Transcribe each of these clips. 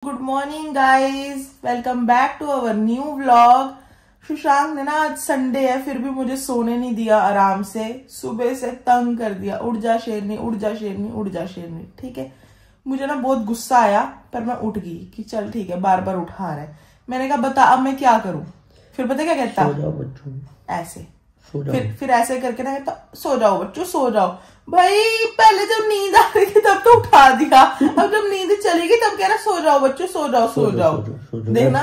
Good morning guys, welcome back to our new vlog. Sushank ने ना आज संडे है फिर भी मुझे सोने नहीं दिया आराम से। सुबह से तंग कर दिया, उठ जा शेरनी, उठ जा शेरनी, उठ जा शेरनी। ठीक है, मुझे ना बहुत गुस्सा आया पर मैं उठ गई कि चल ठीक है, बार बार उठा रहा है। मैंने कहा बता अब मैं क्या करूं। फिर पता क्या कहता, सो जाओ बच्चों, ऐसे फिर ऐसे करके ना कहता सो जाओ बच्चों सो जाओ। भाई पहले जब नींद आ रही थी तब तो उठा दिया, अब जब नींद चलेगी तब कह रहा सो जाओ बच्चों सो जाओ सो जाओ। देखना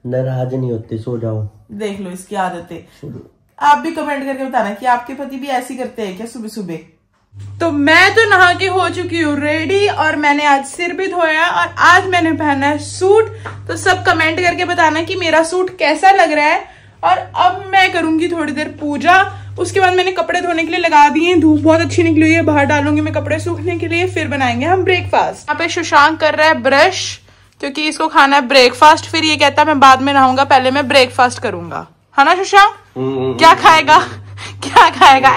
नाराज नहीं होते, सो जाओ। देख लो इसकी आदतें। आप भी कमेंट करके बताना कि आपके पति भी ऐसी करते हैं क्या सुबह सुबह। तो मैं तो नहा के हो चुकी हूँ रेडी और मैंने आज सिर भी धोया और आज मैंने पहना है सूट। तो सब कमेंट करके बताना कि मेरा सूट कैसा लग रहा है। और अब मैं करूंगी थोड़ी देर पूजा, उसके बाद मैंने कपड़े धोने के लिए लगा दिए। धूप बहुत अच्छी निकली हुई है, बाहर डालूंगी मैं कपड़े सूखने के लिए, फिर बनाएंगे हम ब्रेकफास्ट। यहाँ पे सुशांक कर रहा है ब्रश क्योंकि इसको खाना है ब्रेकफास्ट। फिर ये कहता है मैं बाद में नहाऊंगा, पहले मैं ब्रेकफास्ट करूंगा, है ना सुशांक? क्या खाएगा क्या खाएगा?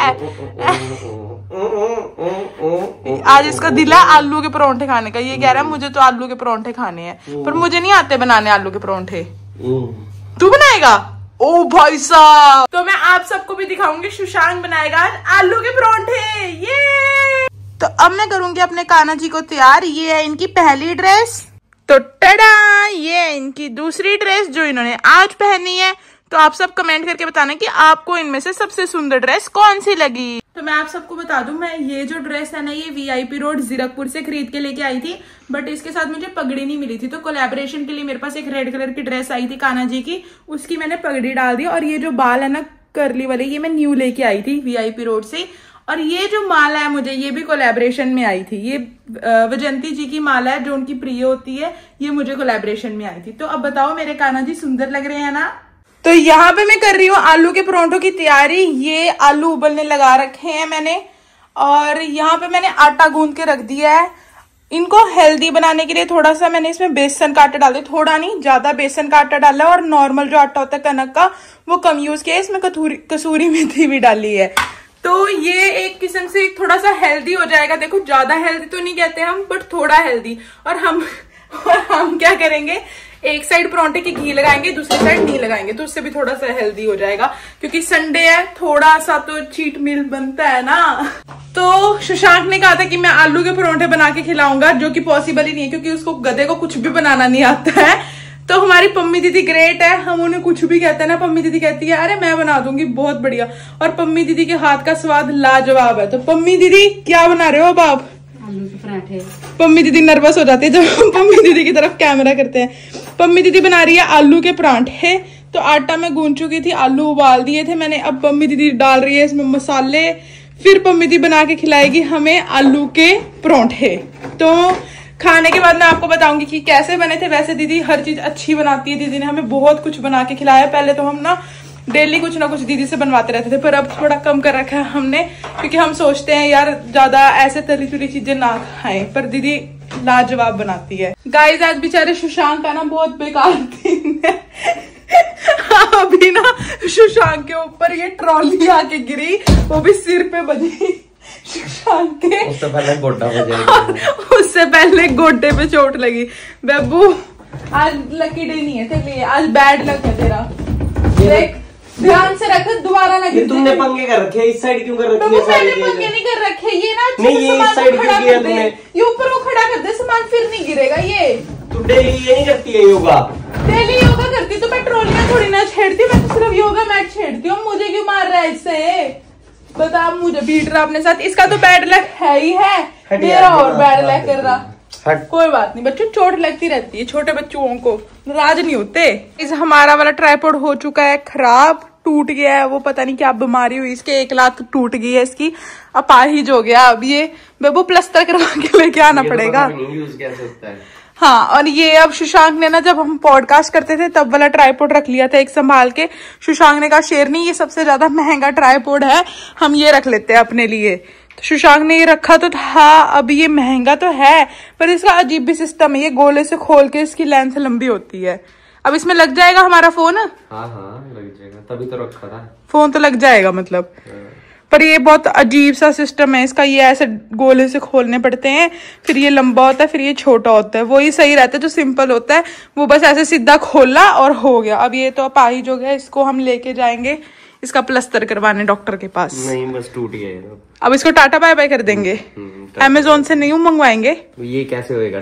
आज इसका दिल है आलू के परोंठे खाने का। ये कह रहा है मुझे तो आलू के परोंठे खाने हैं, पर मुझे नहीं आते बनाने आलू के परोंठे। तू बनाएगा? ओ भाई साहब, तो मैं आप सबको भी दिखाऊंगी सुशांक बनाएगा आलू के परोंठे। ये तो अब मैं करूंगी अपने कान्हा जी को तैयार। ये है इनकी पहली ड्रेस, तो टडा ये है इनकी दूसरी ड्रेस जो इन्होंने आज पहनी है। तो आप सब कमेंट करके बताना कि आपको इनमें से सबसे सुंदर ड्रेस कौन सी लगी। तो मैं आप सबको बता दूं, मैं ये जो ड्रेस है ना ये VIP रोड जीरकपुर से खरीद के लेके आई थी, बट इसके साथ मुझे पगड़ी नहीं मिली थी। तो कोलैबोरेशन के लिए मेरे पास एक रेड कलर की ड्रेस आई थी कान्हा जी की, उसकी मैंने पगड़ी डाल दी। और ये जो बाल है ना कर्ली वाले, ये मैं न्यू लेके आई थी VIP रोड से। और ये जो माला है मुझे, ये भी कोलैबोरेशन में आई थी। ये वजंती जी की माला है जो उनकी प्रिय होती है, ये मुझे कोलैबोरेशन में आई थी। तो अब बताओ मेरे कान्हा जी सुंदर लग रहे हैं ना? तो यहाँ पे मैं कर रही हूँ आलू के परोंठों की तैयारी। ये आलू उबलने लगा रखे हैं मैंने, और यहाँ पे मैंने आटा गूंद के रख दिया है। इनको हेल्दी बनाने के लिए थोड़ा सा मैंने इसमें बेसन का आटा डाल दिया, थोड़ा नहीं ज्यादा बेसन का आटा डाला, और नॉर्मल जो आटा होता है कनक का वो कम यूज किया। इसमें कसूरी मेथी भी डाली है। तो ये एक किस्म से थोड़ा सा हेल्दी हो जाएगा। देखो ज्यादा हेल्दी तो नहीं कहते हम, बट थोड़ा हेल्दी। और हम क्या करेंगे, एक साइड परोंठे की घी लगाएंगे, दूसरी साइड नहीं लगाएंगे, तो उससे भी थोड़ा सा हेल्दी हो जाएगा। क्योंकि संडे है, थोड़ा सा तो चीट मील बनता है ना। तो सुशांक ने कहा था कि मैं आलू के परोंठे बना के खिलाऊंगा, जो कि पॉसिबल ही नहीं है क्योंकि उसको गधे को कुछ भी बनाना नहीं आता है। तो हमारी पम्मी दीदी ग्रेट है, हम उन्हें कुछ भी कहते हैं ना, पम्मी दीदी कहती है अरे मैं बना दूंगी, बहुत बढ़िया। और पम्मी दीदी के हाथ का स्वाद लाजवाब है। तो पम्मी दीदी क्या बना रहे हो अब आप? आलू के पराठे। पम्मी दीदी नर्वस हो जाती है जब पम्मी दीदी की तरफ कैमरा करते हैं। पम्मी दीदी बना रही है आलू के परांठे। तो आटा मैं गूंद चुकी थी, आलू उबाल दिए थे मैंने। अब पम्मी दीदी डाल रही है इसमें मसाले, फिर पम्मी दीदी बना के खिलाएगी हमें आलू के परोंठे। तो खाने के बाद मैं आपको बताऊंगी कि कैसे बने थे। वैसे दीदी हर चीज अच्छी बनाती है, दीदी ने हमें बहुत कुछ बना के खिलाया। पहले तो हम ना डेली कुछ ना कुछ दीदी से बनवाते रहते थे, पर अब थोड़ा कम कर रखा है हमने, क्योंकि हम सोचते हैं यार ज्यादा ऐसे तली तुली चीजें ना खाएं। पर दीदी लाजवाब बनाती है। गाइस आज बेचारे सुशांक का ना बहुत बेकार दिन है। अभी ना सुशांक के ऊपर ये ट्रॉली आके गिरी, वो भी सिर पे बजी सुशांक के। उससे पहले गोड्डा बजा, उससे पहले गोड्डे पे चोट लगी। बेबू आज लकी डे नहीं है तेरे लिए, आज बैड लक है तेरा। देख ध्यान से रख, दोबारा ना गिर। तुमने पंगे कर रखे, इस साइड क्यों कर रखी है? मैंने पंगे नहीं कर रखे, ये ना नहीं, ये इस साइड क्यों किया तुमने? ये ऊपर को खड़ा कर दे, सामान फिर नहीं गिरेगा। ये तू डेली ये नहीं करती है योगा? डेली योगा करती तो मैं ट्रॉलियां थोड़ी ना छेड़ती, मैं तो सिर्फ योगा मैट छेड़ती हूँ। मुझे क्यों मार रहा है इससे? बता, मुझे बीट रहा अपने साथ। इसका तो बैड लक है ही है, मेरा और बैड लक कर रहा। कोई बात नहीं बच्चों, चोट लगती रहती है, छोटे बच्चों को नाराज नहीं होते। इस हमारा वाला ट्राइपॉड हो चुका है खराब, टूट गया है। वो पता नहीं क्या बीमारी हुई इसके, एक लात टूट गई है इसकी, अपाहिज हो गया। अब ये बेबू प्लास्टर करवा के लेके आना पड़ेगा। हाँ, और ये अब सुशांक ने ना, जब हम पॉडकास्ट करते थे तब वाला ट्राइपॉड रख लिया था एक संभाल के। सुशांक ने कहा शेरनी ये सबसे ज्यादा महंगा ट्राइपॉड है, हम ये रख लेते हैं अपने लिए। तो सुशांक ने ये रखा तो था। अब ये महंगा तो है पर इसका अजीब भी सिस्टम है, ये गोले से खोल के इसकी लेंथ लंबी होती है। अब इसमें लग जाएगा हमारा फोन? हाँ लग जाएगा, तभी तो रखा था। फोन तो लग जाएगा मतलब। पर ये बहुत अजीब सा सिस्टम है इसका। ये ऐसे गोले से खोलने पड़ते हैं, फिर ये लंबा होता है, फिर ये छोटा होता है। वही सही रहता है जो सिंपल होता है, वो बस ऐसे सीधा खोला और हो गया। अब ये तो अपाहिज हो गया, इसको हम लेके जाएंगे इसका प्लास्टर करवाने डॉक्टर के पास। नहीं बस टूट गया है। अब इसको टाटा बाय बाय कर देंगे। अमेजोन से नहीं मंगवाएंगे। ये कैसे होएगा?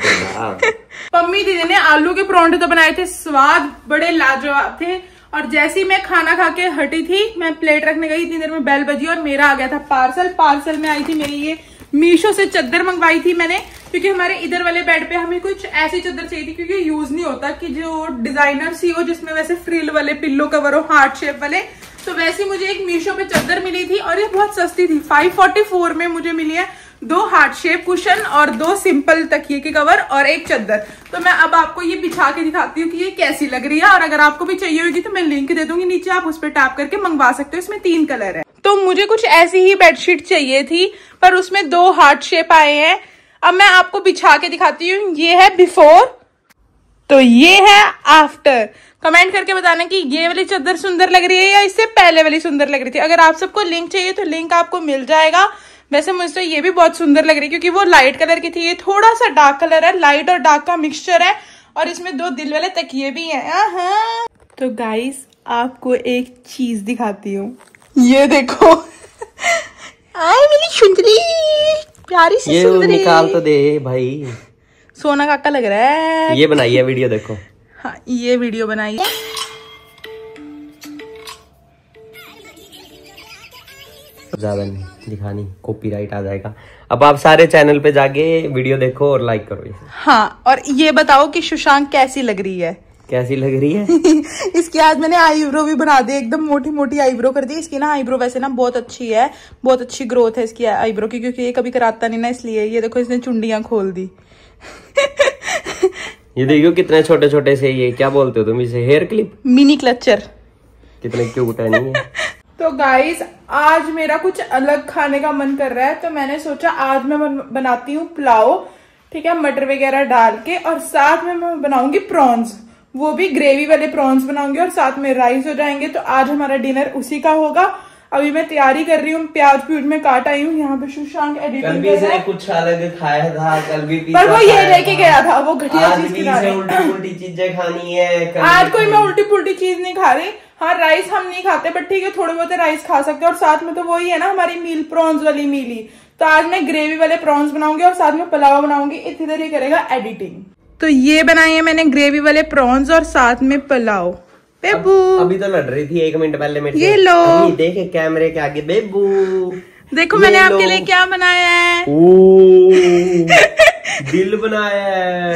मम्मी दीदी ने आलू के परांठे तो बनाए थे, स्वाद बड़े लाजवाब थे। और जैसे ही मैं खाना खा के हटी थी, मैं प्लेट रखने गई, इतनी देर में बेल बजी और मेरा आ गया था पार्सल में आई थी मेरी ये मीशो से चादर मंगवाई थी मैंने, क्योंकि हमारे इधर वाले बेड पे हमें कुछ ऐसी चादर चाहिए थी, क्योंकि यूज नहीं होता कि जो डिजाइनर सी हो जिसमें वैसे फ्रिल वाले पिल्लो कवर हो हार्ट शेप वाले। तो वैसे मुझे एक मीशो पे चादर मिली थी और ये बहुत सस्ती थी। 544 में मुझे मिली है 2 हार्ट शेप कुशन और 2 सिंपल तकिए के कवर और एक चादर। तो मैं अब आपको ये बिछा के दिखाती हूँ कि ये कैसी लग रही है। और अगर आपको भी चाहिए होगी तो मैं लिंक दे दूंगी नीचे, आप उस पर टैप करके मंगवा सकते हो। इसमें 3 कलर है। तो मुझे कुछ ऐसी ही बेडशीट चाहिए थी, पर उसमें 2 हार्ट शेप आए हैं। अब मैं आपको बिछा के दिखाती हूँ। ये है बिफोर, तो ये है आफ्टर। कमेंट करके बताना कि ये वाली चादर सुंदर लग रही है या इससे पहले वाली सुंदर लग रही थी। अगर आप सबको लिंक चाहिए तो लिंक आपको मिल जाएगा। वैसे मुझे ये भी बहुत सुंदर लग रही है, क्योंकि वो लाइट कलर की थी, ये थोड़ा सा डार्क कलर है, लाइट और डार्क का मिक्सचर है। और इसमें 2 दिल वाले तकिए भी हैं। तो गाइस आपको एक चीज दिखाती हूँ, ये देखो। आई मेरी सुंदरी, प्यारी सी सुंदरी। निकाल तो दे भाई, सोना काका लग रहा है। ये बनाई है वीडियो, देखो। हाँ ये वीडियो बनाई है। ज्यादा नहीं दिखानी, कॉपीराइट आ जाएगा। अब आप सारे चैनल पे जाके वीडियो देखो और लाइक करो इसे। हाँ, और ये बताओ कि सुशांक कैसी लग रही है? कैसी लग रही है? इसकी आज मैंने आईब्रो भी बना दी, एकदम मोटी मोटी आईब्रो कर दी इसकी ना। आईब्रो वैसे ना बहुत अच्छी है, बहुत अच्छी ग्रोथ है इसकी आईब्रो की, क्योंकि ये कभी कराता नहीं ना, इसलिए। ये देखो इसने चुंडियां खोल दी। ये देखो कितने छोटे छोटे से, ये क्या बोलते हो तुम इसे? Hair clip, mini clutcher. कितने क्यूट है नहीं है? तो गाइस आज मेरा कुछ अलग खाने का मन कर रहा है, तो मैंने सोचा आज मैं बनाती हूँ पुलाव, ठीक है, मटर वगैरह डाल के। और साथ में मैं बनाऊंगी प्रॉन्स, वो भी ग्रेवी वाले प्रॉन्स बनाऊंगी, और साथ में राइस हो जाएंगे। तो आज हमारा डिनर उसी का होगा। अभी मैं तैयारी कर रही हूँ, प्याज प्यूज में काट आई हूँ। यहाँ पे सुशांक एडिटिंग कर रहा है। कुछ अलग खाया था कल भी, पर वो ये लेके गया था, वो घटिया चीज खिला रही है। उल्टी उल्टी चीजें खानी है आज कोई मैं उल्टी पुल्टी चीज नहीं खा रही। हाँ राइस हम नहीं खाते, बट ठीक है थोड़े बहुत राइस खा सकते हैं। और साथ में तो वही है ना हमारी मील, प्रॉन्स वाली मील ही। तो आज मैं ग्रेवी वाले प्रॉन्स बनाऊंगी और साथ में पुलाव बनाऊंगी। इतनी देर ही करेगा एडिटिंग। तो ये बनाई है मैंने ग्रेवी वाले प्रॉन्स और साथ में पुलाव। बेबू अभी तो लड़ रही थी 1 मिनट पहले मेरे से। ये लो देखे कैमरे के आगे, बेबू देखो मैंने आपके लिए क्या बनाया है। दिल बनाया है।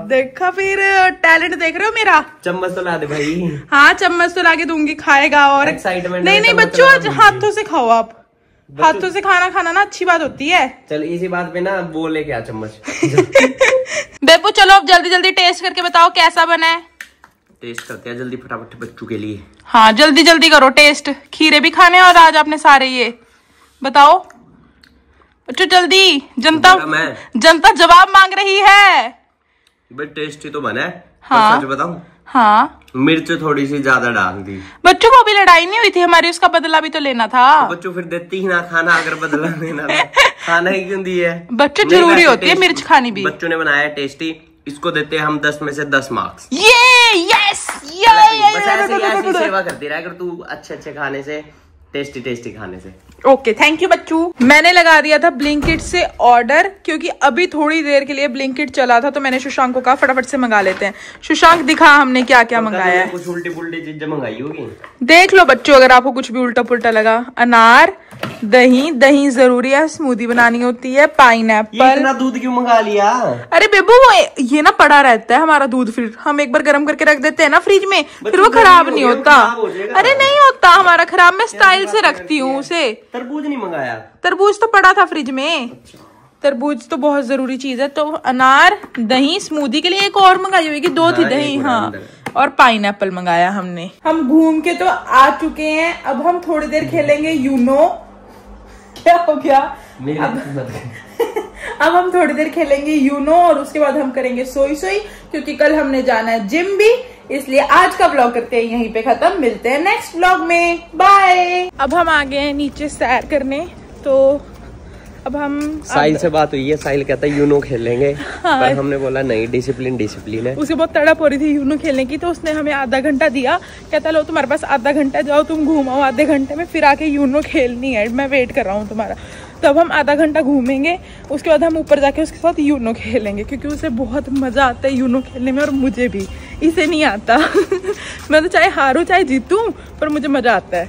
देखा फिर टैलेंट देख रहे हो मेरा। चम्मच तो ला दे भाई। हाँ चम्मच तो लाके दूंगी, खाएगा। और एक्साइटमेंट नहीं बच्चों आज हाथों से खाओ आप। हाथों से खाना खाना ना अच्छी बात होती है। चल इसी बात पे ना वो लेके आ चम्मच। बेबू चलो अब जल्दी जल्दी टेस्ट करके बताओ कैसा बना है। टेस्ट करते हैं जल्दी फटाफट बच्चों के लिए। हाँ जल्दी जल्दी करो टेस्ट, खीरे भी खाने और आज आपने सारे। ये बताओ बच्चों जल्दी, जनता जवाब मांग रही है। भाई टेस्टी तो बना है। हाँ सच बताऊं, हाँ मिर्च थोड़ी सी ज्यादा डाल दी। बच्चों को अभी लड़ाई नहीं हुई थी हमारी, उसका बदला भी तो लेना था। तो बच्चों फिर देती ही ना खाना, अगर बदला लेना था खाना ही क्यों दी है? बच्चों जरूरी होती है मिर्च खानी भी। बच्चों ने बनाया टेस्टी, इसको देते हैं हम 10 में से 10 मार्क्स। यस बस ऐसी सेवा करती रहा अगर तू अच्छे खाने से, टेस्टी खाने से। ओके थैंक यू बच्चू। मैंने लगा दिया था ब्लिंकिट से ऑर्डर, क्योंकि अभी थोड़ी देर के लिए ब्लिंकिट चला था, तो मैंने सुशांक को कहा फटाफट से मंगा लेते हैं। सुशांक दिखा हमने क्या क्या मंगाया है। कुछ उल्टी पुल्टी चीजें मंगाई होगी, देख लो बच्चों अगर आपको कुछ भी उल्टा पुल्टा लगा। अनार, दही जरूरी है, स्मूदी बनानी होती है, पाइनएप्पल। इतना दूध क्यों मंगा लिया? अरे बेबू ये ना पड़ा रहता है हमारा दूध, फिर हम एक बार गर्म करके रख देते हैं ना फ्रिज में, फिर वो खराब नहीं होता। अरे नहीं होता हमारा खराब, मैं स्टाइल से रखती हूँ उसे। तरबूज नहीं मंगाया? तरबूज तो पड़ा था फ्रिज में। तरबूज तो बहुत जरूरी चीज है। तो अनार, दही, स्मूदी के लिए एक और मंगाई हुई, 2 थी दही। हाँ और पाइनएप्पल मंगाया हमने। हम घूम के तो आ चुके हैं, अब हम थोड़ी देर खेलेंगे यूनो। क्या हो गया? अब हम थोड़ी देर खेलेंगे यूनो और उसके बाद हम करेंगे सोई सोई, क्योंकि कल हमने जाना है जिम भी, इसलिए आज का ब्लॉग करते हैं यहीं पे खत्म। मिलते हैं नेक्स्ट ब्लॉग में, बाय। अब हम आ गए हैं नीचे सैर करने, तो अब हम साहिल से बात हुई है, साहिल कहता है यूनो खेलेंगे। हाँ। पर हमने बोला नहीं, डिसिप्लिन है। उसे बहुत तड़प हो रही थी यूनो खेलने की, तो उसने हमें आधा घंटा दिया, कहता लो तुम्हारे पास आधा घंटा, जाओ तुम घूमाओ आधे घंटे में, फिर आके यूनो खेलनी है, मैं वेट कर रहा हूँ तुम्हारा। तब हम आधा घंटा घूमेंगे, उसके बाद हम ऊपर जाके उसके साथ यूनो खेलेंगे, क्योंकि उसे बहुत मजा आता है यूनो खेलने में और मुझे भी, इसे नहीं आता। मैं तो चाहे हारूं चाहे जीतूं, पर मुझे मजा आता है।